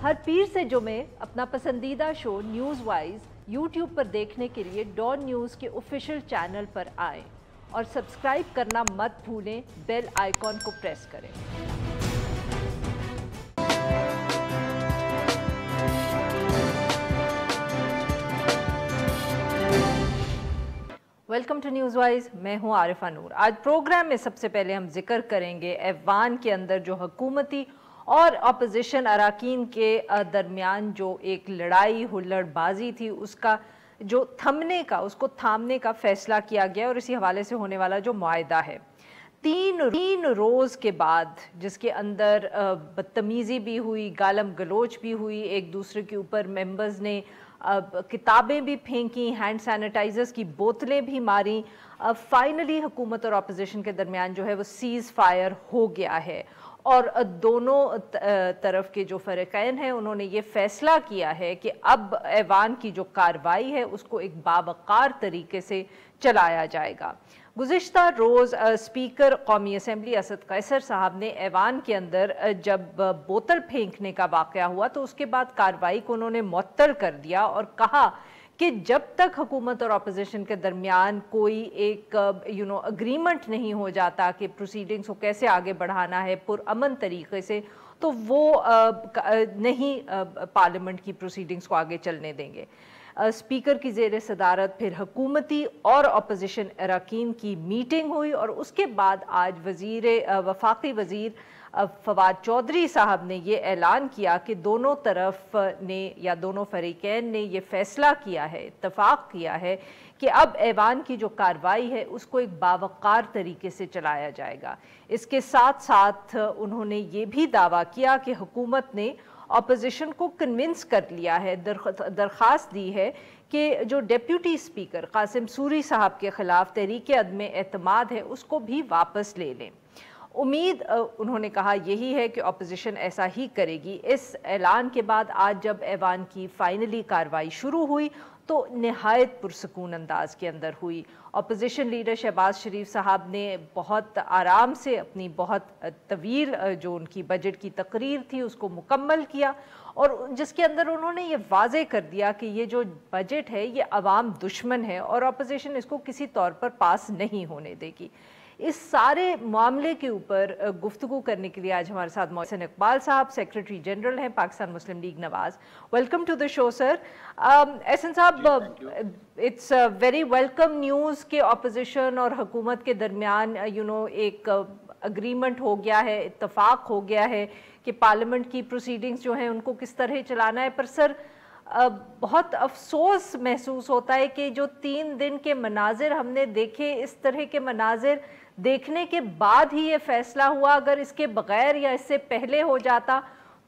हर पीर से जुमे अपना पसंदीदा शो न्यूज़ वाइज यूट्यूब पर देखने के लिए डॉन न्यूज़ के ऑफिशियल चैनल पर आएं और सब्सक्राइब करना मत भूलें, बेल आइकॉन को प्रेस करें। वेलकम टू न्यूज़ वाइज, मैं हूं आरिफा नूर। आज प्रोग्राम में सबसे पहले हम जिक्र करेंगे ऐवान के अंदर जो हुकूमती और अपोजिशन अराकीन के दरमियान जो एक लड़ाई हुल्लड़बाजी थी, उसका जो उसको थामने का फैसला किया गया और इसी हवाले से होने वाला जो मुआहदा है। तीन रोज़ के बाद, जिसके अंदर बदतमीज़ी भी हुई, गालम गलोच भी हुई, एक दूसरे के ऊपर मेंबर्स ने किताबें भी फेंकी, हैंड सैनिटाइजर्स की बोतलें भी मारी, फाइनली हुकूमत और अपोजिशन के दरमियान जो है वो सीज़ फायर हो गया है और दोनों तरफ के जो फ़रीक़ैन हैं उन्होंने ये फ़ैसला किया है कि अब ऐवान की जो कार्रवाई है उसको एक बावक़ार तरीके से चलाया जाएगा। गुज़िश्ता रोज़ स्पीकर कौमी असम्बली असद कैसर साहब ने ऐवान के अंदर जब बोतल फेंकने का वाक़या हुआ तो उसके बाद कार्रवाई को उन्होंने मुअत्तल कर दिया और कहा कि जब तक हुकूमत और अपोजिशन के दरमियान कोई एक अग्रीमेंट नहीं हो जाता कि प्रोसीडिंग्स को कैसे आगे बढ़ाना है पुरअमन तरीके से, तो वो नहीं पार्लियामेंट की प्रोसीडिंग्स को आगे चलने देंगे। स्पीकर की ज़ेर सदारत फिर हुकूमती और अपोजिशन अरकान की मीटिंग हुई और उसके बाद आज वफाकी वज़ीर फवाद चौधरी साहब ने ये ऐलान किया कि दोनों तरफ ने या दोनों फरीक़ैन ने ये फ़ैसला किया है, इत्तफ़ाक़ किया है कि अब ऐवान की जो कार्रवाई है उसको एक बावक़ार तरीके से चलाया जाएगा। इसके साथ साथ उन्होंने ये भी दावा किया कि हुकूमत ने अपोजिशन को कन्विंस कर लिया है, दरख्वास्त दी है कि जो डिप्टी स्पीकर कासिम सूरी साहब के ख़िलाफ़ तहरीक अदम एतमाद है उसको भी वापस ले लें। उम्मीद उन्होंने कहा यही है कि अपोजिशन ऐसा ही करेगी। इस ऐलान के बाद आज जब ऐवान की फ़ाइनली कार्रवाई शुरू हुई तो नहायत पुरसकून अंदाज के अंदर हुई। अपोजिशन लीडर शहबाज शरीफ साहब ने बहुत आराम से अपनी बहुत तवील जो उनकी बजट की तकरीर थी उसको मुकम्मल किया और जिसके अंदर उन्होंने ये वाज़े कर दिया कि ये जो बजट है ये अवाम दुश्मन है और अपोजिशन इसको किसी तौर पर पास नहीं होने देगी। इस सारे मामले के ऊपर गुफ्तगू करने के लिए आज हमारे साथ मोहसिन इकबाल साहब, सेक्रेटरी जनरल हैं Pakistan Muslim League Nawaz. Welcome to the show sir. Ahsan साहब, इट्स वेरी वेलकम न्यूज़ के अपोजिशन और हुकूमत के दरमियान एक अग्रीमेंट हो गया है, इत्तफाक हो गया है कि पार्लियामेंट की प्रोसीडिंग्स जो हैं उनको किस तरह चलाना है। पर सर बहुत अफसोस महसूस होता है कि जो 3 दिन के मनाजिर हमने देखे, इस तरह के मनाजिर देखने के बाद ही ये फैसला हुआ। अगर इसके बगैर या इससे पहले हो जाता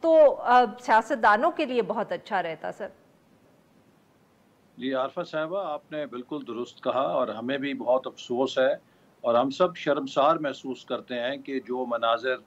तो सियासतदानों के लिए बहुत अच्छा रहता। सर जी आरफा साहबा, आपने बिल्कुल दुरुस्त कहा और हमें भी बहुत अफसोस है और हम सब शर्मसार महसूस करते हैं कि जो मनाजिर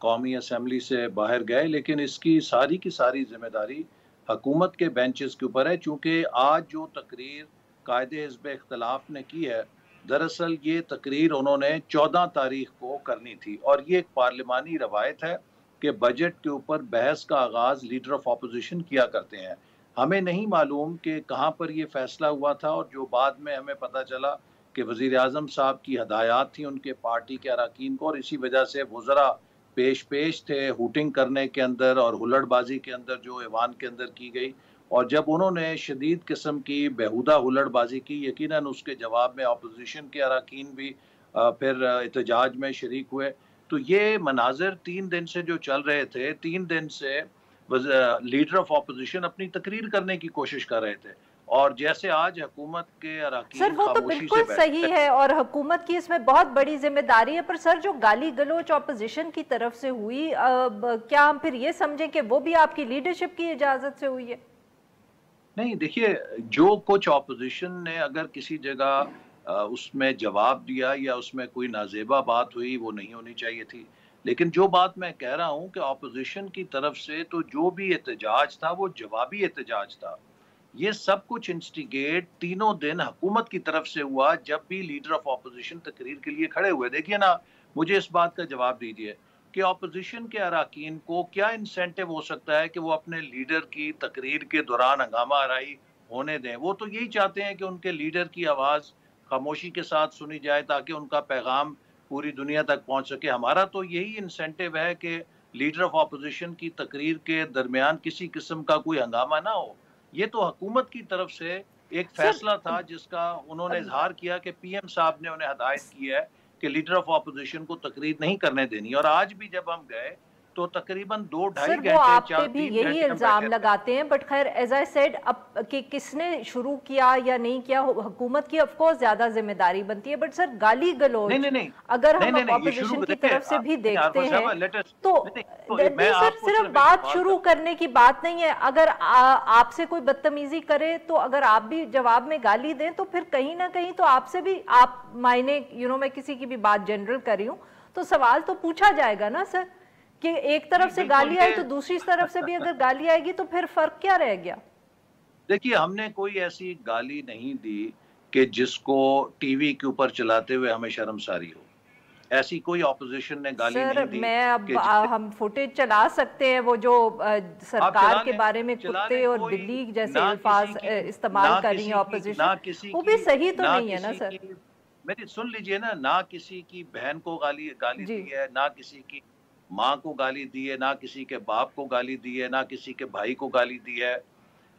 कौमी असम्बली से बाहर गए, लेकिन इसकी सारी की सारी जिम्मेदारी हुकूमत के बेंचेस के ऊपर है। चूँकि आज जो तकरीर कायदे हिज़्ब इख्तिलाफ ने की है, दरअसल ये तकरीर उन्होंने 14 तारीख को करनी थी और ये एक पार्लिमानी रवायत है कि बजट के ऊपर बहस का आगाज़ लीडर ऑफ अपोजिशन किया करते हैं। हमें नहीं मालूम कि कहाँ पर ये फ़ैसला हुआ था और जो बाद में हमें पता चला कि वज़ीर आज़म साहब की हदायत थी उनके पार्टी के अरकान को और इसी वजह से वज़रा पेश थे हूटिंग करने के अंदर और हुल्लड़बाजी के अंदर जो ऐवान के अंदर की गई। और जब उन्होंने शदीद किस्म की बेहुदा हुल्लड़बाजी की, यकीनन उसके जवाब में अपोजिशन के अरकान भी फिर एहतजाज में शरीक हुए। तो ये मनाजिर 3 दिन से जो चल रहे थे, 3 दिन से लीडर ऑफ अपोजिशन अपनी तकरीर करने की कोशिश कर रहे थे और जैसे आज हुकूमत के अरकान सर वो तो बिल्कुल सही है और हुकूमत की इसमें बहुत बड़ी जिम्मेदारी है। पर सर जो गाली गलोच अपोजिशन की तरफ से हुई, क्या हम फिर ये समझें कि वो भी आपकी लीडरशिप की इजाज़त से हुई है? नहीं, देखिए, जो कुछ अपोजिशन ने अगर किसी जगह उसमें जवाब दिया या उसमें कोई नाजेबा बात हुई, वो नहीं होनी चाहिए थी। लेकिन जो बात मैं कह रहा हूँ कि अपोजिशन की तरफ से तो जो भी एहतजाज था वो जवाबी एहतजाज था। ये सब कुछ इंस्टिगेट तीनों दिन हुकूमत की तरफ से हुआ जब भी लीडर ऑफ अपोजिशन तकरीर के लिए खड़े हुए। देखिए ना, मुझे इस बात का जवाब दीजिए, कि अपोजिशन के अराकीन को क्या इंसेंटिव हो सकता है कि वो अपने लीडर की तकरीर के दौरान हंगामा आराई होने दें। वो तो यही चाहते हैं कि उनके लीडर की आवाज़ खामोशी के साथ सुनी जाए ताकि उनका पैगाम पूरी दुनिया तक पहुंच सके। हमारा तो यही इंसेंटिव है कि लीडर ऑफ अपोजिशन की तकरीर के दरमियान किसी किस्म का कोई हंगामा ना हो। ये तो हुकूमत की तरफ से एक सर फैसला था जिसका उन्होंने इजहार किया कि पीएम साहब ने उन्हें हदायत की है कि लीडर ऑफ ऑपोजिशन को तकरीर नहीं करने देनी। और आज भी जब हम गए तो तकरीबन 2-2.5 सर वो घंटे आप पे भी 3 यही घंटे हम इल्जाम बैठे थे। लगाते हैं, बट खैर एज आई सेड, अब कि किसने शुरू किया या नहीं किया, हुकूमत की ऑफ कोर्स ज्यादा जिम्मेदारी बनती है, बट सर गाली नहीं गलौज नहीं नहीं अगर नहीं हम नहीं नहीं ये शुरू ऑपोजिशन की देखिए तरफ से भी देखते आरफा हैं साहब लेटेस्ट तो नहीं नहीं तो मैं नहीं सर, आपको सिर्फ सिर्फ एक बात सवाल शुरू करने की बात नहीं है। अगर आपसे कोई बदतमीजी करे तो अगर आप भी जवाब में गाली दें तो फिर कहीं ना कहीं तो आपसे भी, आप मायने मैं किसी की भी बात जनरल कर रही हूँ तो सवाल तो पूछा जाएगा ना सर, कि एक तरफ से गाली आई तो दूसरी तरफ से भी अगर गाली आएगी तो फिर फर्क क्या रह गया। देखिए हमने कोई ऐसी गाली नहीं दी कि जिसको टीवी के ऊपर चलाते हुए हमें शर्मसारी हो। ऐसी कोई ऑपोजिशन ने गाली सर नहीं दी मैं अब कि जिसे हम फुटेज चला सकते हैं वो जो आप सरकार के बारे में चला कुत्ते लें और कोई बिल्ली जैसे ना अल्फाज किसी की इस्तेमाल कर रही है ना ऑपोजिशन, किसी वो भी की सही तो ना नहीं है ना किसी सर। की मेरी सुन लीजिए ना किसी की बहन को गाली गाली जी दी है, ना किसी की माँ को गाली दी है, ना किसी के बाप को गाली दी है, ना किसी के भाई को गाली दी है।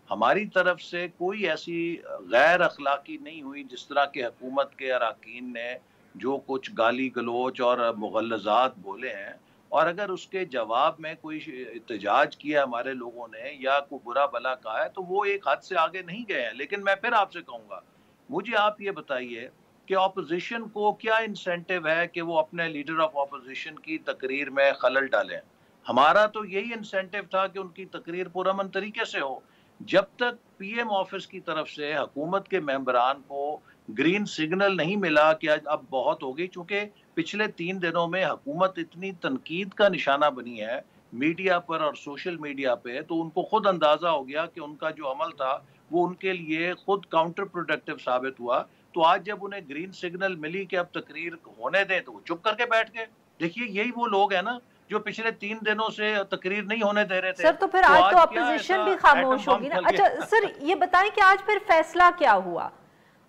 हमारी तरफ से कोई ऐसी गैर अखलाकी नहीं हुई जिस तरह के हुकूमत के अरकान ने जो कुछ गाली गलोच और मुग़ल्लज़ात बोले हैं। और अगर उसके जवाब में कोई एहतजाज किया हमारे लोगों ने या कोई बुरा भला कहा है तो वो एक हद से आगे नहीं गए हैं। लेकिन मैं फिर आपसे कहूँगा, मुझे आप ये बताइए कि ऑपोजिशन को क्या इंसेंटिव है कि वो अपने लीडर ऑफ ऑपोजिशन की तकरीर में खलल डालें। हमारा तो यही इंसेंटिव था कि उनकी तकरीर पुरअमन तरीके से हो। जब तक पीएम ऑफिस की तरफ से हुकूमत के मेंबरान को ग्रीन सिग्नल नहीं मिला कि आज अब बहुत हो गई, चूंकि पिछले 3 दिनों में हुकूमत इतनी तनकीद का निशाना बनी है मीडिया पर और सोशल मीडिया पे, तो उनको खुद अंदाजा हो गया कि उनका जो अमल था वो उनके लिए खुद काउंटर प्रोडक्टिव साबित हुआ। तो आज जब उन्हें ग्रीन सिग्नल मिली कि अब तकरीर होने दें तो वो चुप करके बैठ गए। देखिए यही वो लोग हैं ना जो पिछले 3 दिनों से तकरीर नहीं होने दे रहे थे। सर तो फिर तो आज तो आज क्या अपोजिशन ऐसा भी एटम खामोश बम होगी ना। चल अच्छा गया? सर ये बताएं कि आज फिर फैसला क्या हुआ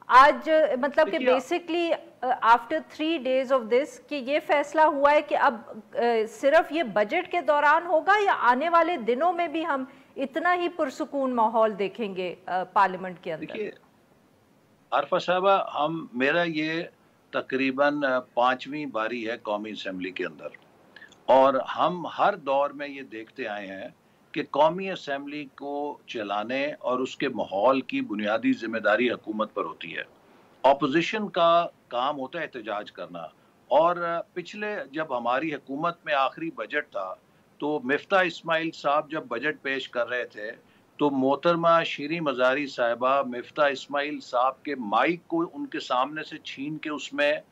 आज, मतलब कि देखिए basically after 3 days of this कि ये फैसला हुआ है कि अब सिर्फ ये बजट के दौरान होगा या आने वाले दिनों में भी हम इतना ही पुरसुकून माहौल देखेंगे पार्लियामेंट के अंदर। देखिए आरफा साहबा, हम मेरा ये तकरीबन 5वीं बारी है कौमी असम्बली के अंदर, और हम हर दौर में ये देखते आए हैं कि कौमी असम्बली को चलाने और उसके माहौल की बुनियादी जिम्मेदारी हुकूमत पर होती है। ऑपोजिशन का काम होता है एहतजाज करना। और पिछले जब हमारी हुकूमत में आखिरी बजट था तो मिफ्ता इस्माइल साहब जब बजट पेश कर रहे थे तो मोहतरमा शीरी मज़ारी साहिबा मिफ्ता इस्माइल साहब के माइक को उनके सामने से छीन के उसमें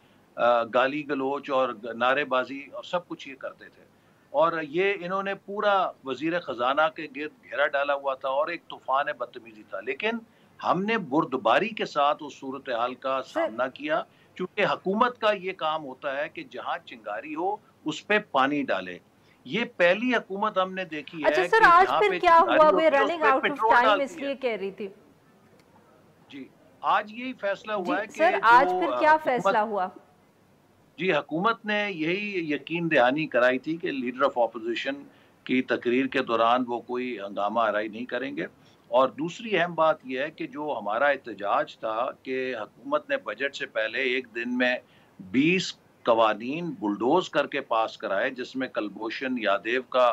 गाली गलोच और नारेबाजी और सब कुछ ये करते थे। और ये इन्होंने पूरा वजीर ख़जाना के गिर्द घेरा डाला हुआ था और एक तूफान बदतमीजी था। लेकिन हमने बुर्दबारी के साथ उस सूरत हाल का सर सामना किया, क्योंकि हुकूमत का ये काम होता है कि जहाँ चिंगारी हो उस पर पानी डाले। ये पहली हुकूमत हमने देखी अच्छा है सर कि आज जहाँ फिर पे क्या चिंगारी हुआ, वे होती है उस रनिंग पर आउट ऑफ पेट्रोल टाइम डालती है। इसलिए कह रही थी। जी, आज यही फैसला जी हुआ है कि सर आज जो फिर क्या हुकूमत फैसला हुआ। जी हुकूमत ने यही यकीन दहानी कराई थी कि लीडर ऑफ ऑपोजिशन की तकरीर के दौरान वो कोई हंगामा आराई नहीं करेंगे। और दूसरी अहम बात यह है कि जो हमारा एहतजाज था कि हुकूमत ने बजट से पहले एक दिन में 20 कवानीन बुलडोज करके पास कराए, जिसमें कलभूषण यादव का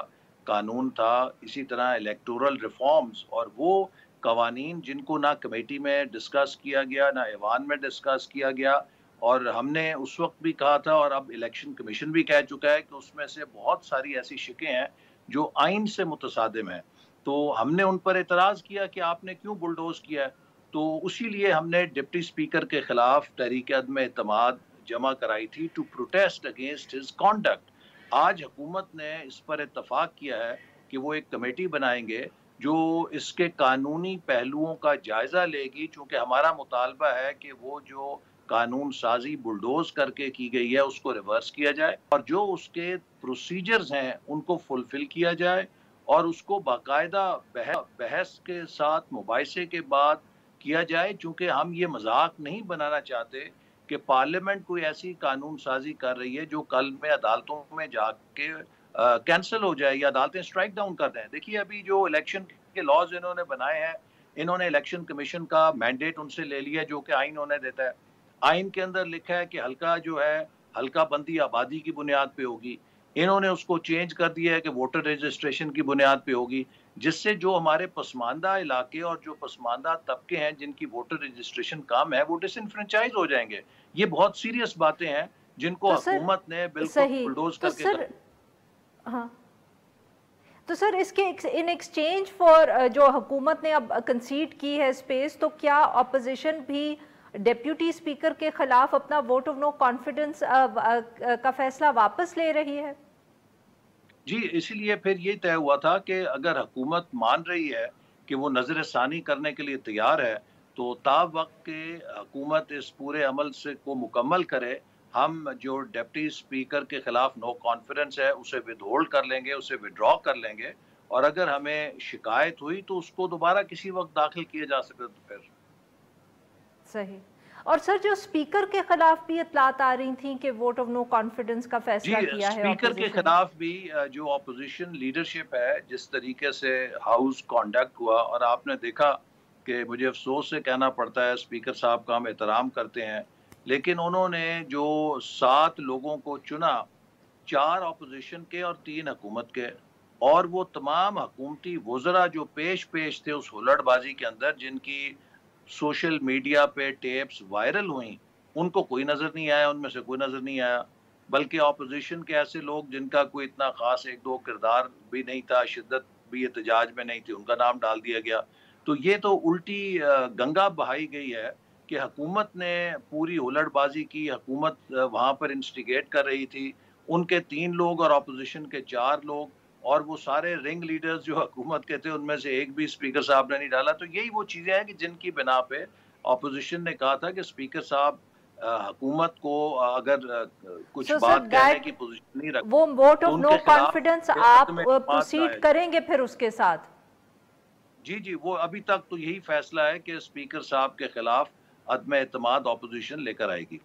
कानून था, इसी तरह इलेक्टोरल रिफॉर्म्स, और वो कवानीन जिनको ना कमेटी में डिस्कस किया गया ना ऐवान में डिस्कस किया गया। और हमने उस वक्त भी कहा था और अब इलेक्शन कमीशन भी कह चुका है कि उसमें से बहुत सारी ऐसी शिकें हैं जो आइन से मुतसादिम है। तो हमने उन पर एतराज़ किया कि आपने क्यों बुलडोज किया है। तो उसी लिए हमने डिप्टी स्पीकर के खिलाफ तहरीक अदम एतमाद जमा कराई थी to protest against his conduct. आज हुकूमत ने इस पर इत्तफाक किया है कि वो एक कमेटी बनाएंगे जो इसके कानूनी पहलुओं का जायज़ा लेगी, चूँकि हमारा मुतालबा है कि वो जो कानून साजी बुलडोज करके की गई है उसको रिवर्स किया जाए, और जो उसके प्रोसीजर्स हैं उनको फुलफिल किया जाए, और उसको बाकायदा बहस के साथ मुबाहिसे के बाद किया जाए। चूंकि हम ये मजाक नहीं बनाना चाहते कि पार्लियामेंट कोई ऐसी कानून साजी कर रही है जो कल में अदालतों में जाके कैंसिल हो जाए या अदालतें स्ट्राइक डाउन कर दें। देखिए, अभी जो इलेक्शन के लॉज इन्होंने बनाए हैं, इन्होंने इलेक्शन कमीशन का मैंडेट उनसे ले लिया जो कि आइन उन्हें देता है। आइन के अंदर लिखा है कि हल्का जो है हल्का बंदी आबादी की बुनियाद पे होगी। इन्होंने उसको चेंज कर दिया है कि वोटर रजिस्ट्रेशन की बुनियाद पे होगी, जिससे जो हमारे पसमानदा इलाके और जो पसमानदा तबके हैं जिनकी वोटर रजिस्ट्रेशन कम है वो डिसइनफ्रेंचाइज हो जाएंगे। ये बहुत सीरियस बातें हैं जिनको तो सर हुकूमत ने बिल्कुल सही बुलडोज तो करके सर हाँ, तो सर इसके इन एक्सचेंज फॉर जो हुकूमत ने अब कंसीड की है स्पेस, तो क्या ऑपोजिशन भी डेप्यूटी स्पीकर के खिलाफ अपना वोट ऑफ नो कॉन्फिडेंस का फैसला वापस ले रही है? जी, इसीलिए फिर ये तय हुआ था कि अगर हुकूमत मान रही है कि वो नज़र-ए-सानी करने के लिए तैयार है, तो तावक्त के हुकूमत इस पूरे अमल से को मुकम्मल करे। हम जो डिप्टी स्पीकर के खिलाफ नो कॉन्फिडेंस है, उसे विथहोल्ड कर लेंगे, उसे विथड्रॉ कर लेंगे, और अगर हमें शिकायत हुई तो उसको दोबारा किसी वक्त दाखिल किया जा सकता है फिर। सही। और सर जो स्पीकर के खिलाफ भी इतलात आ रही थी कि वोट ऑफ नो कॉन्फिडेंस का जी, फैसला किया है स्पीकर के ऑपोजिशन ने। खिलाफ भी जो ऑपोजिशन लीडरशिप है, जिस तरीके से हाउस कॉन्डक्ट हुआ, और आपने देखा कि मुझे अफसोस से कहना पड़ता है, स्पीकर साहब का हम एहतराम करते हैं, लेकिन उन्होंने जो 7 लोगों को चुना, 4 ऑपोजिशन के और 3 हुकूमत के, और वो तमाम हुकूमती वज़रा जो पेश थे उस हुल्लड़बाजी के अंदर, जिनकी सोशल मीडिया पे टेप्स वायरल हुई, उनको कोई नज़र नहीं आया, उनमें से कोई नज़र नहीं आया। बल्कि ऑपोजिशन के ऐसे लोग जिनका कोई इतना ख़ास 1-2 किरदार भी नहीं था, शिद्दत भी एहतजाज में नहीं थी, उनका नाम डाल दिया गया। तो ये तो उल्टी गंगा बहाई गई है कि हुकूमत ने पूरी हुल्लड़बाज़ी की, हुकूमत वहाँ पर इंस्टिगेट कर रही थी। उनके 3 लोग और ऑपोजिशन के 4 लोग, और वो सारे रिंग लीडर्स जो हुकूमत के थे, उनमें से एक भी स्पीकर साहब ने नहीं डाला। तो यही वो चीज़ें हैं कि जिनकी बिना पे ऑपोजिशन ने कहा था कि स्पीकर साहब हुकूमत को अगर कुछ सो सर बात कहने दैट की पोजीशन नहीं रखते वो वोट तो ऑफ नो उनके खिलाफ कॉन्फिडेंस ये आप अदम एतमाद का प्रोसीड है। करेंगे फिर उसके साथ? जी, जी, वो अभी तक तो यही फैसला है कि स्पीकर साहब के खिलाफ अदम एतमाद ऑपोजिशन लेकर आएगी।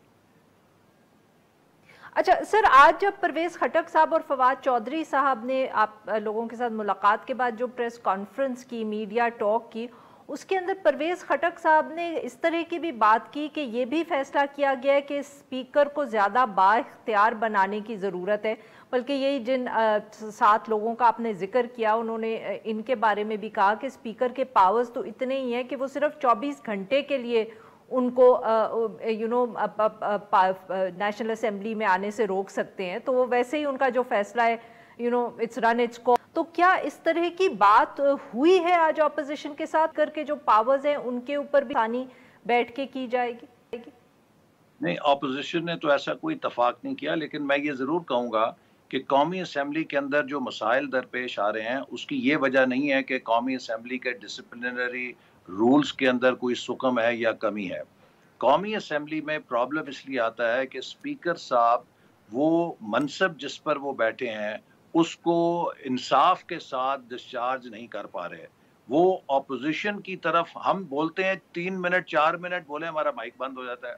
अच्छा सर, आज जब परवेज खटक साहब और फवाद चौधरी साहब ने आप लोगों के साथ मुलाकात के बाद जो प्रेस कॉन्फ्रेंस की, मीडिया टॉक की, उसके अंदर परवेज खटक साहब ने इस तरह की भी बात की कि ये भी फैसला किया गया है कि स्पीकर को ज़्यादा बाइख्तियार बनाने की ज़रूरत है। बल्कि यही जिन 7 लोगों का आपने जिक्र किया, उन्होंने इनके बारे में भी कहा कि स्पीकर के पावर्स तो इतने ही हैं कि वो सिर्फ 24 घंटे के लिए उनको नेशनल असेंबली में आने से रोक सकते हैं। तो वो वैसे ही उनका जो फैसला है, इट्स रन इट्स कोर्स। तो क्या इस तरह की बात हुई है आज ऑपोजिशन के साथ करके जो पावर्स हैं उनके ऊपर भी आसानी बैठ के की जाएगी? नहीं, ऑपोजिशन ने तो ऐसा कोई इत्तफाक नहीं किया, लेकिन मैं ये ज़रूर कहूँगा कि कौमी असम्बली के अंदर जो मसाइल दरपेश आ रहे हैं, उसकी ये वजह नहीं है कि कौमी असम्बली के डिसिप्लिनरी रूल्स के अंदर कोई सुकम है या कमी है। कौमी असम्बली में प्रॉब्लम इसलिए आता है कि स्पीकर साहब वो मनसब जिस पर वो बैठे हैं, उसको इंसाफ के साथ डिस्चार्ज नहीं कर पा रहे। वो ऑपोजिशन की तरफ हम बोलते हैं 3 मिनट 4 मिनट बोले हमारा माइक बंद हो जाता है।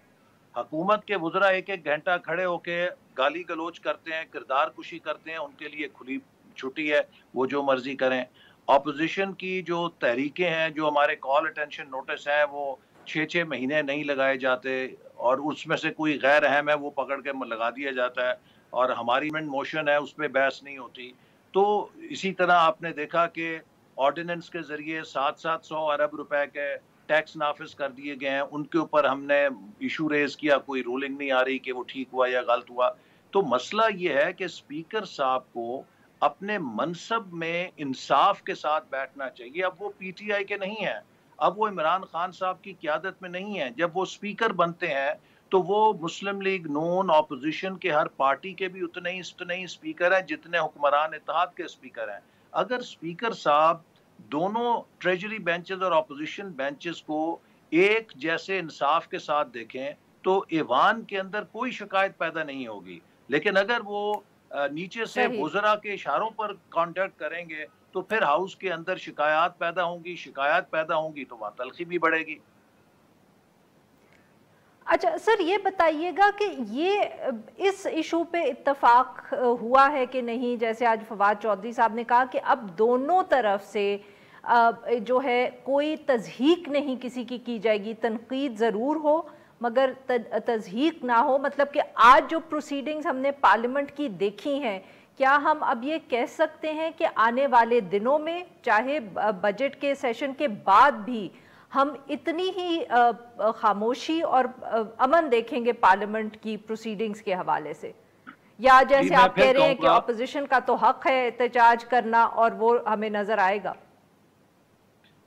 हुकूमत के वज़रा 1-1 घंटा खड़े होके गाली गलौज करते हैं, किरदार कुशी करते हैं, उनके लिए खुली छुट्टी है, वो जो मर्जी करें। ऑपोजिशन की जो तहरीकें हैं, जो हमारे कॉल अटेंशन नोटिस हैं, वो 6-6 महीने नहीं लगाए जाते, और उसमें से कोई गैर अहम है वो पकड़ के लगा दिया जाता है, और हमारी मोशन है उस पर बहस नहीं होती। तो इसी तरह आपने देखा कि ऑर्डिनेंस के ज़रिए 700 अरब रुपए के टैक्स नाफिज कर दिए गए हैं, उनके ऊपर हमने इशू रेज किया, कोई रूलिंग नहीं आ रही कि वो ठीक हुआ या गलत हुआ। तो मसला ये है कि स्पीकर साहब को अपने मनसब में इंसाफ के साथ बैठना चाहिए। अब वो पीटीआई के नहीं हैं, अब वो इमरान खान साहब की क़यादत में नहीं है। जब वो स्पीकर बनते हैं तो वो मुस्लिम लीग नून ऑपोजिशन के हर पार्टी के भी उतने ही स्पीकर हैं जितने हुक्मरान इत्तेहाद के स्पीकर हैं। अगर स्पीकर साहब दोनों ट्रेजरी बेंचेस और ऑपोजिशन बेंचेस को एक जैसे इंसाफ के साथ देखें तो ईवान के अंदर कोई शिकायत पैदा नहीं होगी। लेकिन अगर वो नीचे से सही। वुज़रा के इशारों पर कॉन्टैक्ट करेंगे तो फिर हाउस के अंदर शिकायत पैदा होंगी तो वहाँ तलखी भी बढ़ेगी। अच्छा सर, ये बताइएगा कि ये इस इशू पे इत्तेफाक हुआ है कि नहीं? जैसे आज फवाद चौधरी साहब ने कहा कि अब दोनों तरफ से जो है कोई तज़हीक नहीं किसी की जाएगी, तनकीद ज़रूर हो मगर तज़हीक ना हो। मतलब कि आज जो प्रोसीडिंग्स हमने पार्लियामेंट की देखी हैं, क्या हम अब ये कह सकते हैं कि आने वाले दिनों में चाहे बजट के सेशन के बाद भी हम इतनी ही खामोशी और अमन देखेंगे पार्लियामेंट की प्रोसीडिंग्स के हवाले से? या जैसे आप कह रहे हैं कि ऑपोजिशन का तो हक है एहतजाज करना और वो हमें नजर आएगा?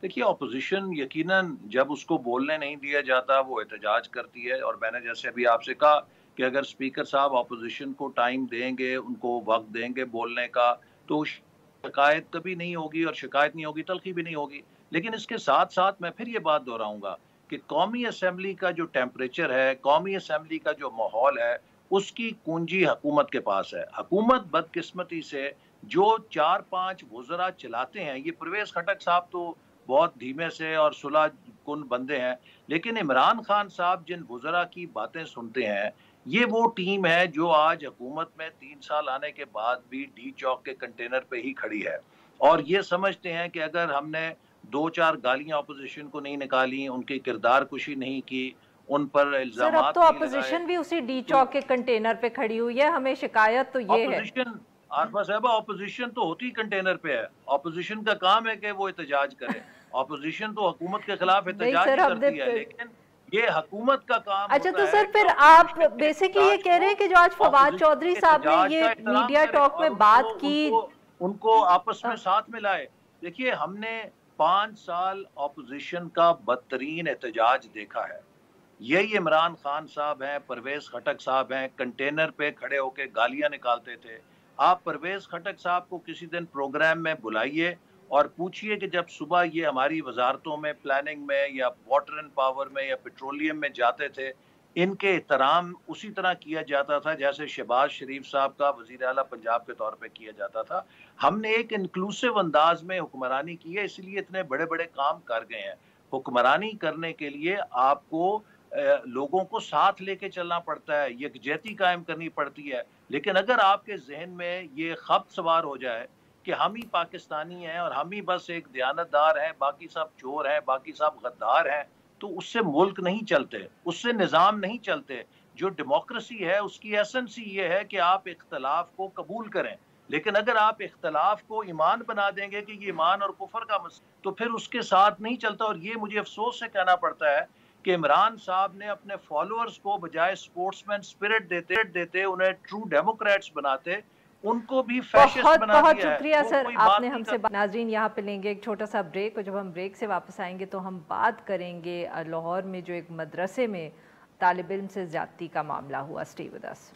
देखिए, ऑपोजिशन यकीनन जब उसको बोलने नहीं दिया जाता वो एहतजाज करती है। और मैंने जैसे अभी आपसे कहा कि अगर स्पीकर साहब ऑपोजिशन को टाइम देंगे, उनको वक्त देंगे बोलने का, तो शिकायत कभी नहीं होगी, और शिकायत नहीं होगी तलखी भी नहीं होगी। लेकिन इसके साथ साथ मैं फिर ये बात दोहराऊंगा कि कौमी असम्बली का जो टेम्परेचर है, कौमी असम्बली का जो माहौल है, उसकी कुंजी हुकूमत के पास है। हुकूमत बदकिस्मती से जो 4-5 वुज़रा चलाते हैं, ये परवेज़ खटक साहब तो बहुत धीमे से और सुलह कुन बंदे हैं, लेकिन इमरान खान साहब जिन वुज़रा की बातें सुनते हैं, ये वो टीम है जो आज हुकूमत में 3 साल आने के बाद भी डी चौक के कंटेनर पे ही खड़ी है। और ये समझते हैं कि अगर हमने 2-4 गालियां अपोजिशन को नहीं निकाली, उनकी किरदार कुशी नहीं की, उन पर सर अब इल्जामात तो नहीं लगाए, अपोजिशन भी उसी डी चौक के कंटेनर पे खड़ी हुई है। हमें शिकायत तो ये है। अपोजिशन आरफा साहबा, अपोजिशन तो होती कंटेनर पे है। अपोजिशन का काम है कि वो एहतजाज करे। अपोजिशन तो हुकूमत के खिलाफ एहतजाज ही करती है, लेकिन ये हुकूमत का काम अच्छा होता तो सर है फिर आप बेसिकली ये कह रहे हैं कि जो आज फवाद चौधरी साहब ने ये मीडिया टॉक में बात की, उनको आपस में साथ मिलाए। देखिए, हमने 5 साल ऑपोजिशन का बदतरीन एहतजाज देखा है। यही इमरान खान साहब हैं, परवेज खटक साहब हैं, कंटेनर पे खड़े होकर गालियां निकालते थे। आप परवेज खटक साहब को किसी दिन प्रोग्राम में बुलाइए और पूछिए कि जब सुबह ये हमारी वजारतों में, प्लानिंग में या वाटर एंड पावर में या पेट्रोलियम में जाते थे, इनके एहतराम उसी तरह किया जाता था जैसे शहबाज शरीफ साहब का वजीर आला पंजाब के तौर पे किया जाता था। हमने एक इंक्लूसिव अंदाज में हुक्मरानी की है, इसलिए इतने बड़े बड़े काम कर गए हैं। हुक्मरानी करने के लिए आपको लोगों को साथ लेके चलना पड़ता है, यकजहती कायम करनी पड़ती है। लेकिन अगर आपके जहन में ये खब्त सवार हो जाए कि हम ही पाकिस्तानी हैं और हम ही बस एक दयानतदार हैं, बाकी सब चोर हैं, बाकी सब गद्दार हैं, तो उससे मुल्क नहीं चलते, उससे निज़ाम नहीं चलते। जो डेमोक्रेसी है उसकी एसेंस ही ये है कि आप इख्तलाफ को कबूल करें। लेकिन अगर आप इख्तलाफ को ईमान बना देंगे कि ये ईमान और कुफर का मसला, तो फिर उसके साथ नहीं चलता। और ये मुझे अफसोस से कहना पड़ता है कि इमरान साहब ने अपने फॉलोअर्स को बजाय स्पोर्ट्समैन स्पिरिट देते उन्हें ट्रू डेमोक्रेट्स बनाते, उनको भी फैशिस्ट बना दिया है। बहुत शुक्रिया सर, आपने हमसे नाजरीन यहाँ पे लेंगे एक छोटा सा ब्रेक, और जब हम ब्रेक से वापस आएंगे तो हम बात करेंगे लाहौर में जो एक मदरसे में तालिब इल्म से ज्यादती का मामला हुआ। Stay with us.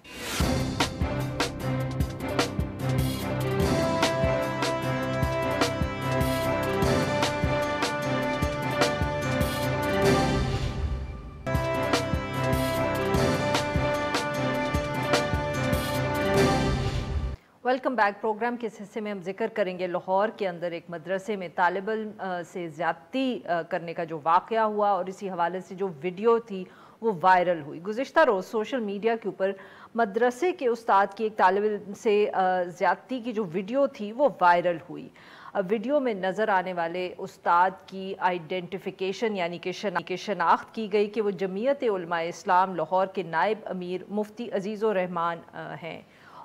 Welcome back. Programme के इस हिस्से में हम जिक्र करेंगे लाहौर के अंदर एक मदरसे में तालिब इल्म से ज़्यादती करने का जो वाक़या हुआ, और इसी हवाले से जो वीडियो थी वो वायरल हुई। गुज़िश्ता रोज़ सोशल मीडिया के ऊपर मदरसे के उस्ताद की एक तालिब इल्म से ज़्यादती की जो वीडियो थी वो वायरल हुई। वीडियो में नज़र आने वाले उस्ताद की आइडेंटिफिकेशन यानी कि शनाख्त की गई कि वो जमीयत उलमा इस्लाम लाहौर के नायब अमीर मुफ्ती अजीज़ुर रहमान हैं।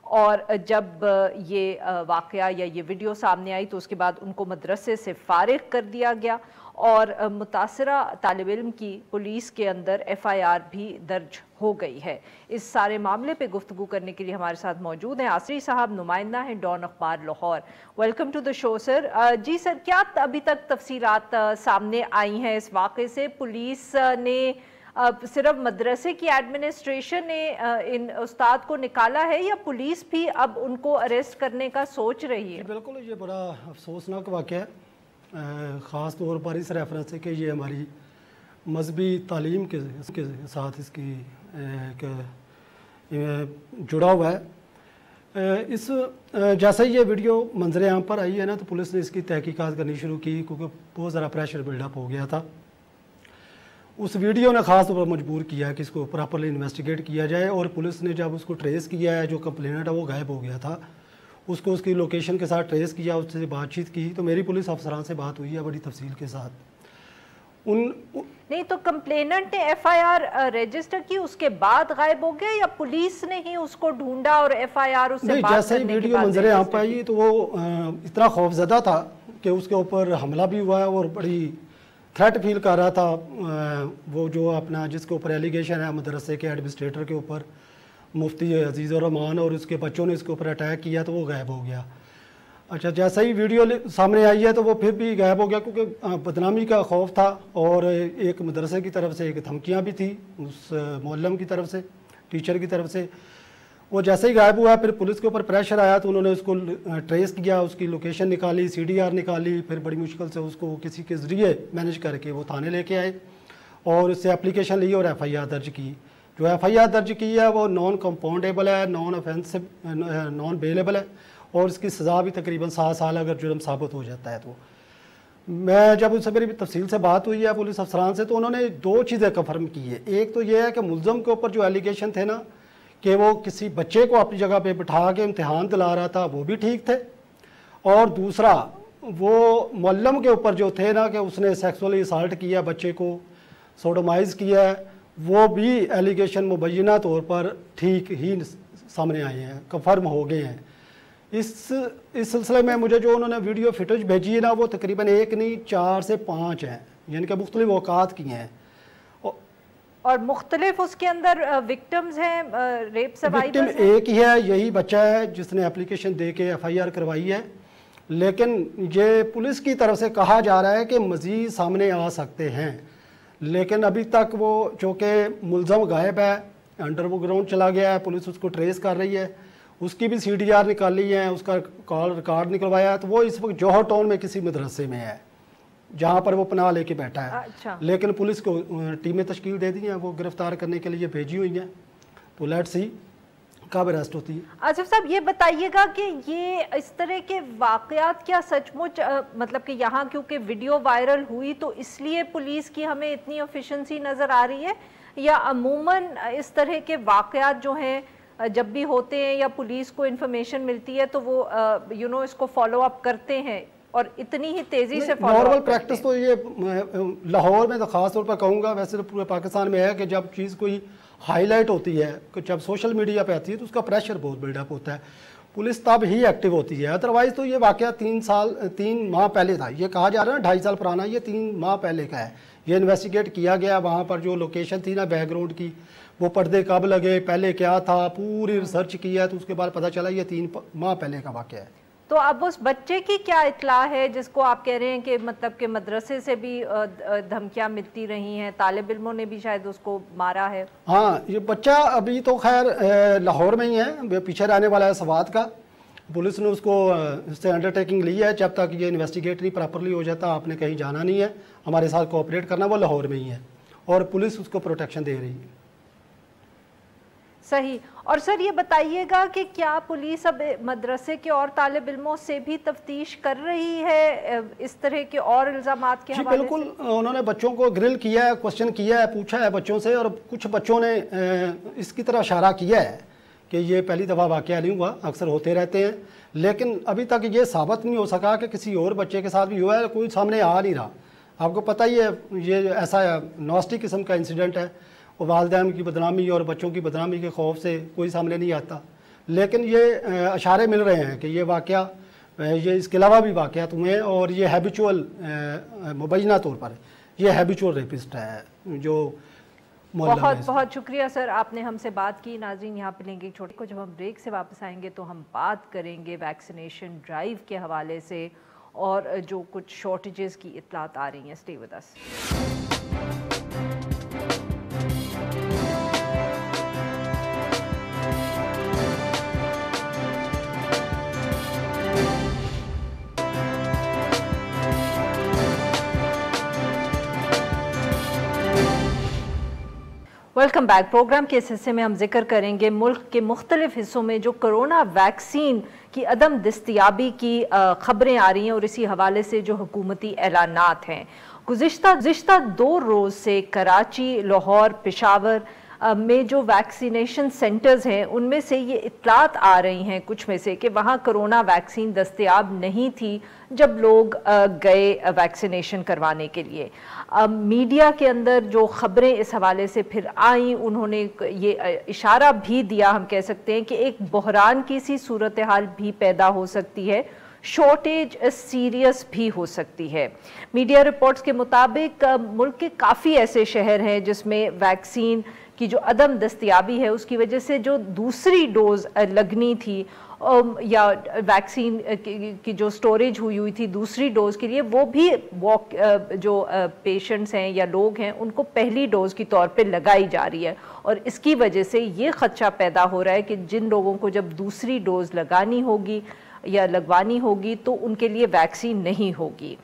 और जब ये वाक़या या ये वीडियो सामने आई तो उसके बाद उनको मदरसे से फ़ारिग कर दिया गया, और मुतासरा तालिब इल्म की पुलिस के अंदर FIR भी दर्ज हो गई है। इस सारे मामले पे गुफ्तगू करने के लिए हमारे साथ मौजूद हैं आसरी साहब, नुमाइंदा हैं डॉन अखबार Lahore. Welcome to the show sir. जी सर, क्या अभी तक तफसीलात सामने आई हैं इस वाक़े से? पुलिस ने सिर्फ मदरसे की एडमिनिस्ट्रेशन ने इन उस्ताद को निकाला है या पुलिस भी अब उनको अरेस्ट करने का सोच रही है? बिल्कुल, ये बड़ा अफसोसनाक वाक़या है, ख़ास तौर पर इस रेफरेंस से कि ये हमारी मजहबी तालीम के साथ इसकी जुड़ा हुआ है। इस जैसे ही ये वीडियो मंजर आम पर आई है ना, तो पुलिस ने इसकी तहकीकात करनी शुरू की, क्योंकि बहुत ज़्यादा प्रेशर बिल्डअप हो गया था। उस वीडियो ने ख़ास तौर पर मजबूर किया कि इसको प्रॉपरली इन्वेस्टिगेट किया जाए। और पुलिस ने जब उसको ट्रेस किया है, जो कंप्लेनेंट है वो गायब हो गया था, उसको उसकी लोकेशन के साथ ट्रेस किया, उससे बातचीत की। तो मेरी पुलिस अफसरान से बात हुई है बड़ी तफसील के साथ। नहीं तो कंप्लेनेंट ने एफआईआर रजिस्टर की, उसके बाद गायब हो गया, या पुलिस ने ही उसको ढूंढा और एफआईआर उससे बात जैसे ही वीडियो मंजरे आ पाई तो वो इतना खौफजदा था कि उसके ऊपर हमला भी हुआ है और बड़ी थ्रेट फील कर रहा था। वो जो अपना जिसके ऊपर एलिगेशन है मदरसे के एडमिनिस्ट्रेटर के ऊपर, मुफ्ती अजीज़ुर रहमान, और उसके बच्चों ने इसके ऊपर अटैक किया, तो वो गायब हो गया। अच्छा, जैसे ही वीडियो सामने आई है तो वो फिर भी गायब हो गया, क्योंकि बदनामी का खौफ था और एक मदरसे की तरफ से एक धमकियां भी थी उस मुअल्लिम की तरफ से, टीचर की तरफ से। वो जैसे ही गायब हुआ फिर पुलिस के ऊपर प्रेशर आया, तो उन्होंने उसको ट्रेस किया, उसकी लोकेशन निकाली, CDR निकाली, फिर बड़ी मुश्किल से उसको किसी के ज़रिए मैनेज करके वो थाने लेके आए और उससे एप्लीकेशन ली और FIR दर्ज की। जो FIR दर्ज की है वो नॉन कंपाउंडेबल है, नॉन ऑफेंसिव, नॉन बेलेबल है, और इसकी सज़ा भी तकरीबन 7 साल अगर जुर्म साबित हो जाता है। तो मैं जब उससे मेरी तफसील से बात हुई है पुलिस अफसरान से, तो उन्होंने 2 चीज़ें कन्फर्म की है। एक तो ये है कि मुल्ज़म के ऊपर जो एलिगेशन थे ना कि वो किसी बच्चे को अपनी जगह पे बिठा के इम्तिहान दिला रहा था, वो भी ठीक थे। और दूसरा वो मुअल्लिम के ऊपर जो थे ना कि उसने सेक्सुअली असल्ट किया, बच्चे को सोडोमाइज़ किया है, वो भी एलिगेशन मुबैना तौर पर ठीक ही सामने आए हैं, कन्फर्म हो गए हैं। इस सिलसिले में मुझे जो उन्होंने वीडियो फुटेज भेजी है ना, वो तकरीबन 1 नहीं 4 से 5 हैं, यानी कि मुख्तलिफ औकात की हैं। और मुख्तलिफ उसके अंदर विक्टिम्स हैं, रेप विक्टिम एक ही है, यही बच्चा है जिसने एप्लीकेशन दे के FIR करवाई है। लेकिन ये पुलिस की तरफ से कहा जा रहा है कि मज़ीद सामने आ सकते हैं, लेकिन अभी तक वो चूँकि मुल्ज़म गायब है, अंडरग्राउंड चला गया है, पुलिस उसको ट्रेस कर रही है, उसकी भी CDR निकाली है, उसका कॉल रिकॉर्ड निकलवाया है। तो वो इस वक्त जौहर टाउन में किसी मदरसे में है जहाँ पर वो पनाह लेके बैठा है। अच्छा। लेकिन पुलिस को टीमें तश्कील दे दी हैं, वो गिरफ्तार करने के लिए भेजी हुई हैं। तो लेट्स सी कब अरेस्ट होती है। आसिफ साहब ये बताइएगा कि ये इस तरह के वाकयात क्या सचमुच मतलब कि यहाँ क्योंकि वीडियो वायरल हुई तो इसलिए पुलिस की हमें इतनी एफिशिएंसी नज़र आ रही है, या अमूमन इस तरह के वाकयात जो हैं जब भी होते हैं या पुलिस को इन्फॉर्मेशन मिलती है तो वो इसको फॉलो अप करते हैं और इतनी ही तेजी से नॉर्मल प्रैक्टिस तो ये लाहौर में तो ख़ास तौर पर कहूँगा, वैसे तो पूरे पाकिस्तान में है कि जब चीज़ कोई हाईलाइट होती है, जब सोशल मीडिया पे आती है तो उसका प्रेशर बहुत बिल्डअप होता है, पुलिस तब ही एक्टिव होती है। अदरवाइज़ तो ये वाक़या 3 माह पहले था, ये कहा जा रहा है 2.5 साल पुराना, ये 3 माह पहले का है। ये इन्वेस्टिगेट किया गया, वहाँ पर जो लोकेशन थी ना बैकग्राउंड की, वो पर्दे कब लगे, पहले क्या था, पूरी रिसर्च किया, तो उसके बाद पता चला ये 3 माह पहले का वाक़या है। तो अब उस बच्चे की क्या इत्ला है जिसको आप कह रहे हैं कि मतलब कि मदरसे से भी धमकियां मिलती रही हैं, तालिब इल्मों ने भी शायद उसको मारा है? हाँ, ये बच्चा अभी तो खैर लाहौर में ही है, पीछे रहने वाला है सवात का। पुलिस ने उसको इससे अंडरटेकिंग ली है, जब तक ये इन्वेस्टिगेट नहीं प्रॉपरली हो जाता आपने कहीं जाना नहीं है, हमारे साथ कोऑपरेट करना, वो लाहौर में ही है और पुलिस उसको प्रोटेक्शन दे रही है। सही। और सर ये बताइएगा कि क्या पुलिस अब मदरसे के और तालिब इल्मों से भी तफ्तीश कर रही है इस तरह के और इल्ज़ामात के हवाले से? बिल्कुल, उन्होंने बच्चों को ग्रिल किया है, क्वेश्चन किया है, पूछा है बच्चों से, और कुछ बच्चों ने इसकी तरह इशारा किया है कि ये पहली दफ़ा वाक़या नहीं हुआ, अक्सर होते रहते हैं, लेकिन अभी तक ये साबित नहीं हो सका कि किसी और बच्चे के साथ भी हुआ है, कोई सामने आ नहीं रहा। आपको पता ही है ये ऐसा नॉस्टी किस्म का इंसिडेंट है, और वालिदैन की बदनामी और बच्चों की बदनामी के खौफ से कोई सामने नहीं आता। लेकिन ये इशारे मिल रहे हैं कि ये वाक़या, ये इसके अलावा भी वाक़यात हुए हैं, और ये हैबिचुअल मुबैना तौर पर ये हैबिचुअल रेपिस्ट है जो बहुत बहुत शुक्रिया सर, आपने हमसे बात की। नाज़रीन यहाँ पे लेंगे एक छोटे को, जब हम ब्रेक से वापस आएंगे तो हम बात करेंगे वैक्सीनेशन ड्राइव के हवाले से और जो कुछ शॉर्टेजेस की इत्तलात आ रही हैं। Stay with us. Welcome back. Programme के इस हिस्से में हम जिक्र करेंगे मुल्क के मुख्तलिफ हिस्सों में जो कोरोना वैक्सीन की अदम दस्तयाबी की खबरें आ रही हैं और इसी हवाले से जो हुकूमती ऐलानात हैं। गुज़िश्ता 2 रोज़ से कराची, लाहौर, पेशावर में जो वैक्सीनेशन सेंटर्स हैं उनमें से ये इत्तलात आ रही हैं कुछ में से कि वहाँ कोरोना वैक्सीन दस्तयाब नहीं थी जब लोग गए वैक्सीनेशन करवाने के लिए। मीडिया के अंदर जो खबरें इस हवाले से फिर आई, उन्होंने ये इशारा भी दिया, हम कह सकते हैं कि एक बहरान की सी सूरत हाल भी पैदा हो सकती है, शॉर्टेज सीरियस भी हो सकती है। मीडिया रिपोर्ट्स के मुताबिक मुल्क के काफ़ी ऐसे शहर हैं जिसमें वैक्सीन की जो अदम दस्तयाबी है उसकी वजह से जो दूसरी डोज लगनी थी या वैक्सीन की जो स्टोरेज हुई थी दूसरी डोज के लिए, वो भी जो पेशेंट्स हैं या लोग हैं उनको पहली डोज की तौर पे लगाई जा रही है। और इसकी वजह से ये खदशा पैदा हो रहा है कि जिन लोगों को जब दूसरी डोज लगानी होगी या लगवानी होगी तो उनके लिए वैक्सीन नहीं होगी,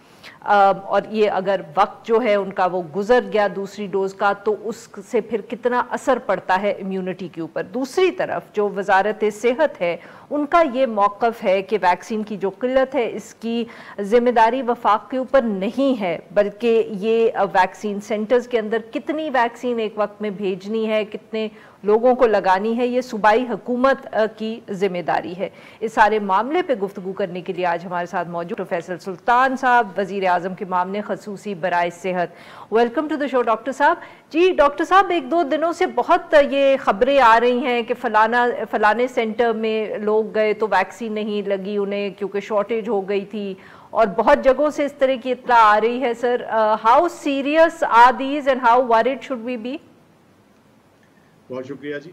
और ये अगर वक्त जो है उनका वो गुजर गया दूसरी डोज का तो उससे फिर कितना असर पड़ता है इम्यूनिटी के ऊपर। दूसरी तरफ जो वजारत सेहत है उनका ये मौक़िफ़ है कि वैक्सीन की जो किल्लत है इसकी ज़िम्मेदारी वफाक के ऊपर नहीं है, बल्कि ये वैक्सीन सेंटर्स के अंदर कितनी वैक्सीन एक वक्त में भेजनी है, कितने लोगों को लगानी है, ये सूबाई हुकूमत की जिम्मेदारी है। इस सारे मामले पे गुफ्तगू करने के लिए आज हमारे साथ मौजूद प्रोफेसर सुल्तान साहब, वज़ीर आज़म के मामले खसूसी बराए सेहत। Welcome to the show doctor साहब। जी डॉक्टर साहब, 1-2 दिनों से बहुत ये खबरें आ रही हैं कि फलाने सेंटर में लोग गए तो वैक्सीन नहीं लगी उन्हें क्योंकि शॉर्टेज हो गई थी, और बहुत जगहों से इस तरह की इत्तला आ रही है। Sir, how serious are these and how worried should we be? बहुत शुक्रिया जी।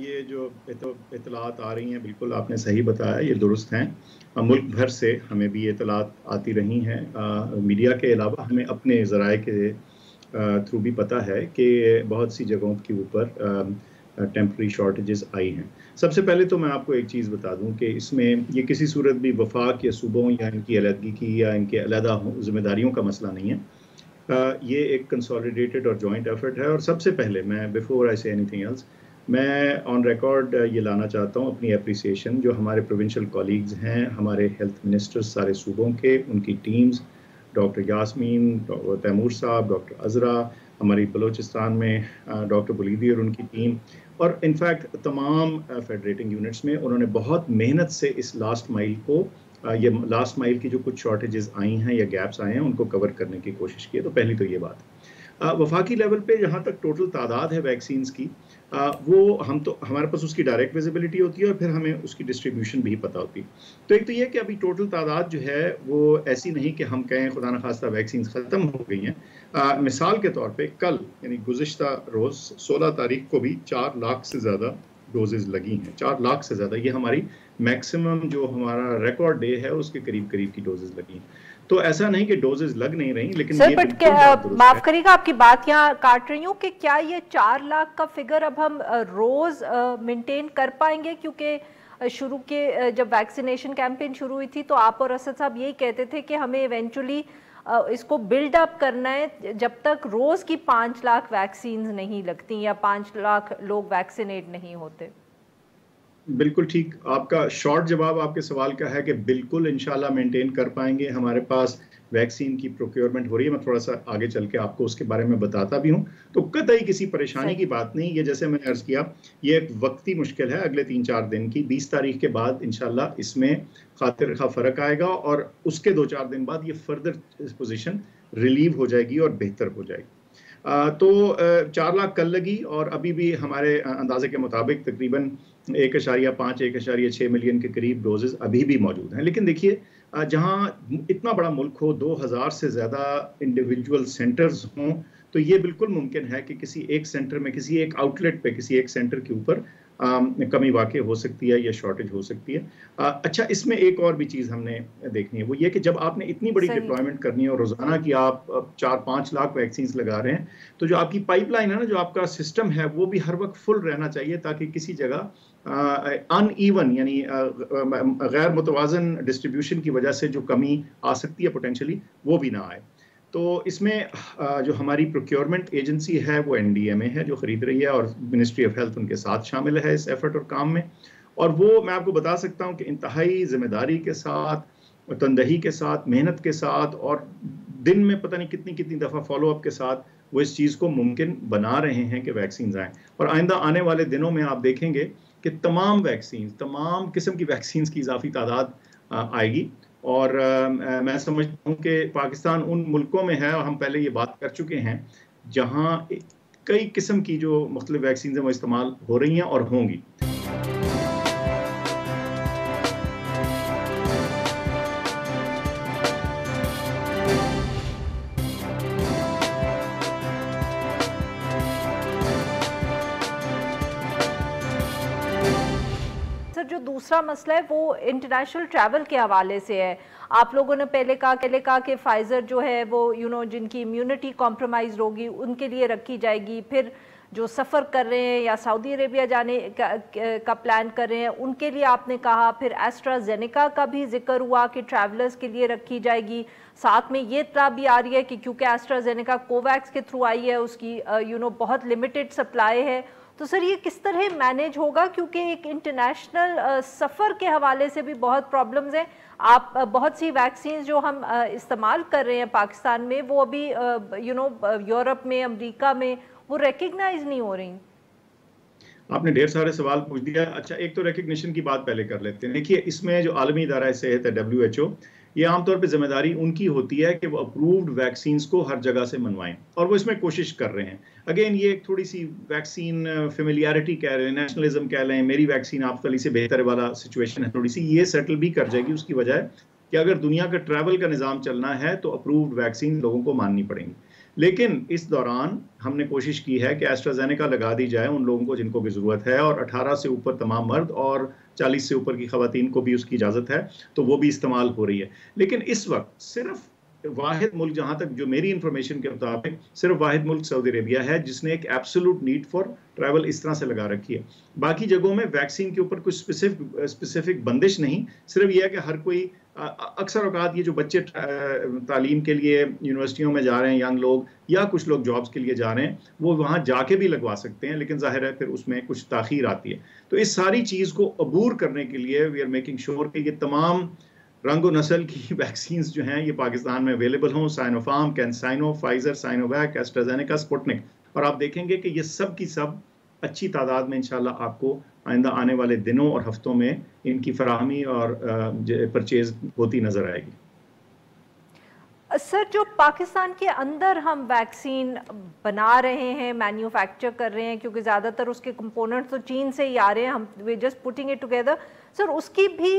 ये जो इत्तलात आ रही हैं बिल्कुल आपने सही बताया, ये दुरुस्त हैं। मुल्क भर से हमें भी ये इत्तलात आती रही हैं। मीडिया के अलावा हमें अपने ज़राए के थ्रू भी पता है कि बहुत सी जगहों के ऊपर टेम्प्रेरी शॉर्टेजेस आई हैं। सबसे पहले तो मैं आपको एक चीज़ बता दूं कि इसमें ये किसी सूरत भी वफाक या सूबों या इनकी अलहदगी की या इनके अलहदा जिम्मेदारियों का मसला नहीं है। ये एक कंसोलिडेटेड और जॉइंट एफर्ट है। और सबसे पहले मैं, before I say anything else, मैं ऑन रिकॉर्ड ये लाना चाहता हूँ अपनी अप्रिसिएशन जो हमारे प्रोविंशियल कॉलीग्स हैं, हमारे हेल्थ मिनिस्टर्स सारे सूबों के, उनकी teams, doctor Yasmin, doctor Taimur साहब, डॉक्टर अजरा, हमारी बलोचिस्तान में डॉक्टर बुलीदी और उनकी टीम, और इनफैक्ट तमाम फेडरेटिंग यूनिट्स में उन्होंने बहुत मेहनत से इस लास्ट माइल को, ये लास्ट माइल की जो कुछ शॉर्टेजेस आई हैं या गैप्स आए हैं उनको कवर करने की कोशिश की है। तो पहली तो ये बात। वफाकी लेवल पे जहाँ तक टोटल तादाद है वैक्सीन्स की, वो हम तो, हमारे पास उसकी डायरेक्ट विजिबिलिटी होती है और फिर हमें उसकी डिस्ट्रीब्यूशन भी पता होती है। तो एक तो ये कि अभी टोटल तादाद जो है वो ऐसी नहीं कि हम कहें खुदा न खास्ता वैक्सीन ख़त्म हो गई हैं। मिसाल के तौर पे कल यानी गुज़िश्ता रोज़ 16 तारीख को भी 4 लाख से ज़्यादा डोजेज़ लगी हैं। 4 लाख से ज़्यादा, ये हमारी मैक्सिमम जो हमारा रिकॉर्ड डे है उसके करीब करीब की डोजेज़ लगी हैं। तो ऐसा नहीं कि डोजेज लग नहीं रही, लेकिन सर बट माफ करिएगा आपकी बात यहाँ काट रही हूँ कि क्या ये 4 लाख का फिगर अब हम रोज मेंटेन कर पाएंगे? क्योंकि शुरू के जब वैक्सीनेशन कैंपेन शुरू हुई थी तो आप और असद साहब यही कहते थे कि हमें इवेंचुअली इसको बिल्ड अप करना है जब तक रोज की 5 लाख वैक्सीन नहीं लगती या 5 लाख लोग वैक्सीनेट नहीं होते। बिल्कुल ठीक, आपका शॉर्ट जवाब आपके सवाल का है कि बिल्कुल इंशाल्लाह मेंटेन कर पाएंगे। हमारे पास वैक्सीन की प्रोक्योरमेंट हो रही है, मैं थोड़ा सा आगे चल के आपको उसके बारे में बताता भी हूँ। तो कतई किसी परेशानी की बात नहीं, ये जैसे मैंने अर्ज किया ये एक वक्ती मुश्किल है अगले 3-4 दिन की। 20 तारीख के बाद इंशाल्लाह इसमें खातिर खा फ़र्क आएगा और उसके 2-4 दिन बाद ये फर्दर पोजीशन रिलीव हो जाएगी और बेहतर हो जाएगी। तो 4 लाख कल लगी और अभी भी हमारे अंदाजे के मुताबिक तकरीबन 1.5-1.6 मिलियन के करीब डोजेज अभी भी मौजूद हैं। लेकिन देखिए, जहां इतना बड़ा मुल्क हो, 2000 से ज़्यादा इंडिविजुअल सेंटर्स हों, तो ये बिल्कुल मुमकिन है कि किसी एक सेंटर में, किसी एक आउटलेट पे, किसी एक सेंटर के ऊपर कमी वाक़ई हो सकती है या शॉर्टेज हो सकती है। अच्छा, इसमें एक और भी चीज़ हमने देखनी है, वो ये कि जब आपने इतनी बड़ी डिप्लॉयमेंट करनी है और रोज़ाना की आप 4-5 लाख वैक्सीन लगा रहे हैं, तो जो आपकी पाइपलाइन है ना, जो आपका सिस्टम है, वो भी हर वक्त फुल रहना चाहिए ताकि किसी जगह अनइवन यानी गैर मुतवाज़न डिस्ट्रीब्यूशन की वजह से जो कमी आ सकती है पोटेंशली, वो भी ना आए। तो इसमें जो हमारी प्रोक्योरमेंट एजेंसी है वो NDMA है जो खरीद रही है, और मिनिस्ट्री ऑफ हेल्थ उनके साथ शामिल है इस एफर्ट और काम में। और वो मैं आपको बता सकता हूँ कि इंतहाई जिम्मेदारी के साथ, तनदही के साथ, मेहनत के साथ, और दिन में पता नहीं कितनी कितनी दफ़ा फॉलोअप के साथ वो इस चीज़ को मुमकिन बना रहे हैं कि वैक्सीन आएँ। और आइंदा आने वाले दिनों में आप देखेंगे कि तमाम वैक्सीन, तमाम किस्म की वैक्सीन की इजाफी तादाद आएगी। और मैं समझता हूँ कि पाकिस्तान उन मुल्कों में है, और हम पहले ये बात कर चुके हैं, जहाँ कई किस्म की जो मुख्तलिफ वैक्सीन हैं वो इस्तेमाल हो रही हैं और होंगी। जो दूसरा मसला है वो इंटरनेशनल ट्रैवल के हवाले से है। आप लोगों ने पहले कहा कि फाइजर जो है वो जिनकी इम्यूनिटी कॉम्प्रोमाइज होगी उनके लिए रखी जाएगी, फिर जो सफ़र कर रहे हैं या सऊदी अरेबिया जाने का प्लान कर रहे हैं उनके लिए आपने कहा, फिर एस्ट्राजेनेका का भी जिक्र हुआ कि ट्रैवलर्स के लिए रखी जाएगी। साथ में ये इत्तला भी आ रही है कि क्योंकि एस्ट्राजेनेका कोवैक्स के थ्रू आई है, उसकी बहुत लिमिटेड सप्लाई है। तो सर ये किस तरह मैनेज होगा, क्योंकि एक इंटरनेशनल सफ़र के हवाले से भी बहुत प्रॉब्लम्स हैं। आप बहुत सी वैक्सीन जो हम इस्तेमाल कर रहे हैं पाकिस्तान में वो अभी यूरोप में, अमेरिका में वो रिकग्नाइज नहीं हो रही। आपने ढेर सारे सवाल पूछ दिया। अच्छा, एक तो रिकग्निशन की बात पहले कर लेते हैं। देखिए, इसमें जो आलमी इदारा सेहत है WHO, ये आमतौर पे जिम्मेदारी उनकी होती है कि वो अप्रूव्ड वैक्सीन्स को हर जगह से मनवाएं, और वो इसमें कोशिश कर रहे हैं। अगेन ये एक थोड़ी सी वैक्सीन फेमिलियरिटी कह रहे हैं, नेशनलिज्म कह रहे हैं, मेरी वैक्सीन आप वाली से बेहतर वाला सिचुएशन है, थोड़ी सी ये सेटल भी कर जाएगी उसकी वजह कि अगर दुनिया का ट्रैवल का निज़ाम चलना है तो अप्रूव्ड वैक्सीन लोगों को माननी पड़ेंगी। लेकिन इस दौरान हमने कोशिश की है कि एस्ट्राजेनेका लगा दी जाए उन लोगों को जिनको की ज़रूरत है, और 18 से ऊपर तमाम मर्द और 40 से ऊपर की ख़वातीन को भी उसकी इजाज़त है, तो वो भी इस्तेमाल हो रही है। लेकिन इस वक्त सिर्फ वाहिद मुल्क, जहाँ तक जो मेरी इंफॉर्मेशन के मुताबिक, सिर्फ वाहिद मुल्क सऊदी अरेबिया है जिसने एक एब्सोल्यूट नीड फॉर ट्रैवल इस तरह से लगा रखी है। बाकी जगहों में वैक्सीन के ऊपर कुछ स्पेसिफिक बंदिश नहीं, सिर्फ यह है कि हर कोई अक्सर औकात ये जो बच्चे तालीम के लिए यूनिवर्सिटियों में जा रहे हैं, यंग लोग, या कुछ लोग जॉब्स के लिए जा रहे हैं, वो वहाँ जाके भी लगवा सकते हैं, लेकिन जाहिर है फिर उसमें कुछ ताख़ीर आती है। तो इस सारी चीज़ को अबूर करने के लिए वी आर मेकिंग श्योर कि ये तमाम रंग व नस्ल की वैक्सीन्स जो हैं ये पाकिस्तान में अवेलेबल हों। Sinopharm, CanSino, Pfizer, Sinovac, AstraZeneca, Sputnik, और आप देखेंगे कि ये सब की सब अच्छी तादाद में इंशाल्लाह आपको आइंदा आने वाले दिनों और हफ्तों में इनकी फराहमी और परचेज होती नजर आएगी। सर, जो पाकिस्तान के अंदर हम वैक्सीन बना रहे हैं, मैन्युफैक्चर कर रहे हैं, क्योंकि ज़्यादातर उसके कंपोनेंट्स तो चीन से ही आ रहे हैं, हम we just putting it together, sir उसकी भी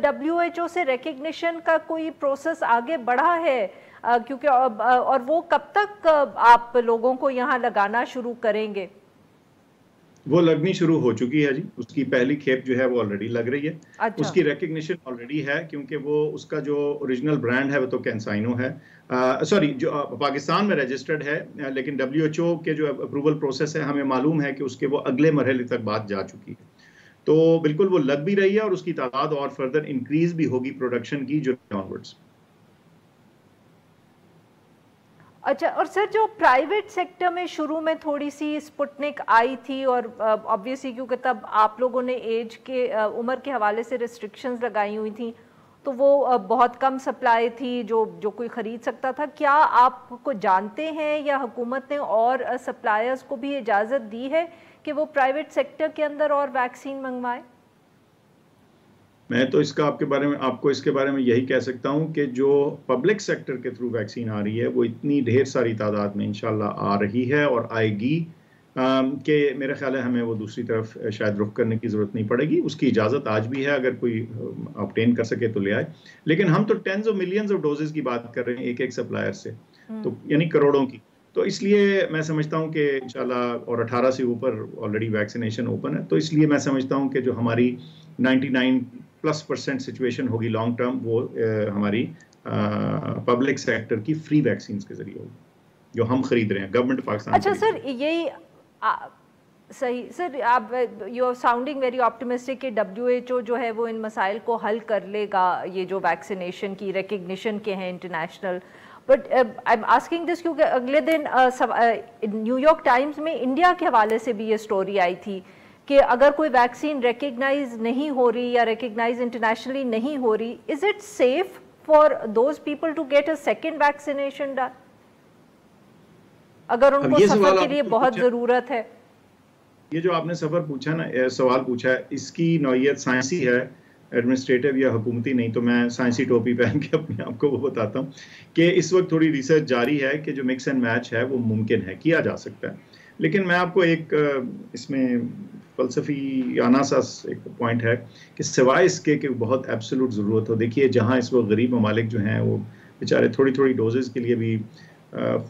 WHO से रिकग्निशन का कोई प्रोसेस आगे बढ़ा है? क्योंकि और वो कब तक आप लोगों को यहाँ लगाना शुरू करेंगे? वो लगनी शुरू हो चुकी है जी, उसकी पहली खेप जो है वो ऑलरेडी लग रही है। अच्छा। उसकी रिकग्निशन ऑलरेडी है, क्योंकि वो उसका जो ओरिजिनल ब्रांड है वो तो कैंसाइनो है, सॉरी जो पाकिस्तान में रजिस्टर्ड है, लेकिन WHO के जो अप्रूवल प्रोसेस है हमें मालूम है कि उसके वो अगले मरहले तक बात जा चुकी है। तो बिल्कुल वो लग भी रही है, और उसकी तादाद और फर्दर इंक्रीज भी होगी प्रोडक्शन की जो ऑनवर्ड्स। अच्छा, और सर जो प्राइवेट सेक्टर में शुरू में थोड़ी सी स्पुतनिक आई थी, और ऑब्वियसली क्योंकि तब आप लोगों ने एज के उम्र के हवाले से रिस्ट्रिक्शंस लगाई हुई थी, तो वो बहुत कम सप्लाई थी जो कोई ख़रीद सकता था। क्या आपको जानते हैं या हुकूमत ने और सप्लायर्स को भी इजाज़त दी है कि वो प्राइवेट सेक्टर के अंदर और वैक्सीन मंगवाएं? मैं तो आपको इसके बारे में यही कह सकता हूं कि जो पब्लिक सेक्टर के थ्रू वैक्सीन आ रही है वो इतनी ढेर सारी तादाद में इंशाल्लाह आ रही है और आएगी कि मेरा ख्याल है हमें वो दूसरी तरफ शायद रुख करने की ज़रूरत नहीं पड़ेगी। उसकी इजाज़त आज भी है, अगर कोई ऑब्टेन कर सके तो ले आए। लेकिन हम तो tens of millions of doses की बात कर रहे हैं एक एक सप्लायर से, तो यानी करोड़ों की। तो इसलिए मैं समझता हूं कि इंशाल्लाह, और 18 से ऊपर ऑलरेडी वैक्सीनेशन ओपन है, तो इसलिए मैं समझता हूं कि जो हमारी 99+% सिचुएशन होगी लॉन्ग टर्म, वो हमारी पब्लिक सेक्टर की फ्री वैक्सीन के जरिए होगी जो हम खरीद रहे हैं, गवर्नमेंट पाकिस्तान। अच्छा सर, यही सही सर, आप you are sounding very optimistic कि WHO जो है वो इन मसाइल को हल कर लेगा, ये जो वैक्सीनेशन की रिकग्निशन के हैं international, but I am asking this क्योंकि अगले दिन न्यूयॉर्क टाइम्स में इंडिया के हवाले से भी ये स्टोरी आई थी कि अगर कोई वैक्सीन रिकग्नाइज नहीं हो रही या रिकग्नाइज इंटरनेशनली नहीं हो रही, is it safe for those people to get a second vaccination done अगर उनको सफर के लिए बहुत जरूरत है? ये जो आपने सवाल पूछा है, इसकी नौइयत साइंसी है, एडमिनिस्ट्रेटिव या हुकूमती नहीं। तो मैं साइंसी टोपी पहन के अपने आप को वो बताता हूँ कि इस वक्त थोड़ी रिसर्च जारी है कि जो मिक्स एंड मैच है वो मुमकिन है, किया जा सकता है। लेकिन मैं आपको एक इसमें फलसफियाना सा एक पॉइंट है कि सिवाय इसके कि बहुत एब्सोल्यूट ज़रूरत हो, देखिए जहाँ इस वक्त गरीब ममालिक जो हैं वो बेचारे थोड़ी थोड़ी डोजेज़ के लिए भी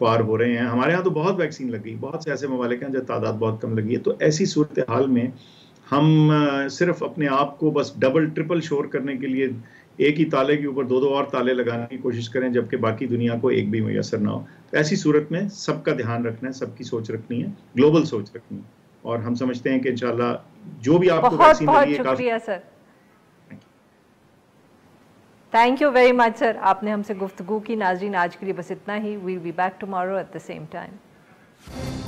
फार हो रहे हैं। हमारे यहाँ तो बहुत वैक्सीन लगी, बहुत से ऐसे ममालिक हैं जहाँ तादाद बहुत कम लगी है। तो ऐसी सूरत हाल में हम सिर्फ अपने आप को बस डबल ट्रिपल श्योर करने के लिए एक ही ताले के ऊपर दो और ताले लगाने की कोशिश करें, जबकि बाकी दुनिया को एक भी मैसर ना हो। तो ऐसी सूरत में सबका ध्यान रखना है, सबकी सोच रखनी है, ग्लोबल सोच रखनी है। और हम समझते हैं कि इंशाल्लाह जो भी आपको वैक्सीन लगी है। बहुत शुक्रिया sir, thank you very much sir, आपने हमसे गुफ्तगू की। नाज़रीन आज के लिए बस इतना ही। Will be back tomorrow at the same time.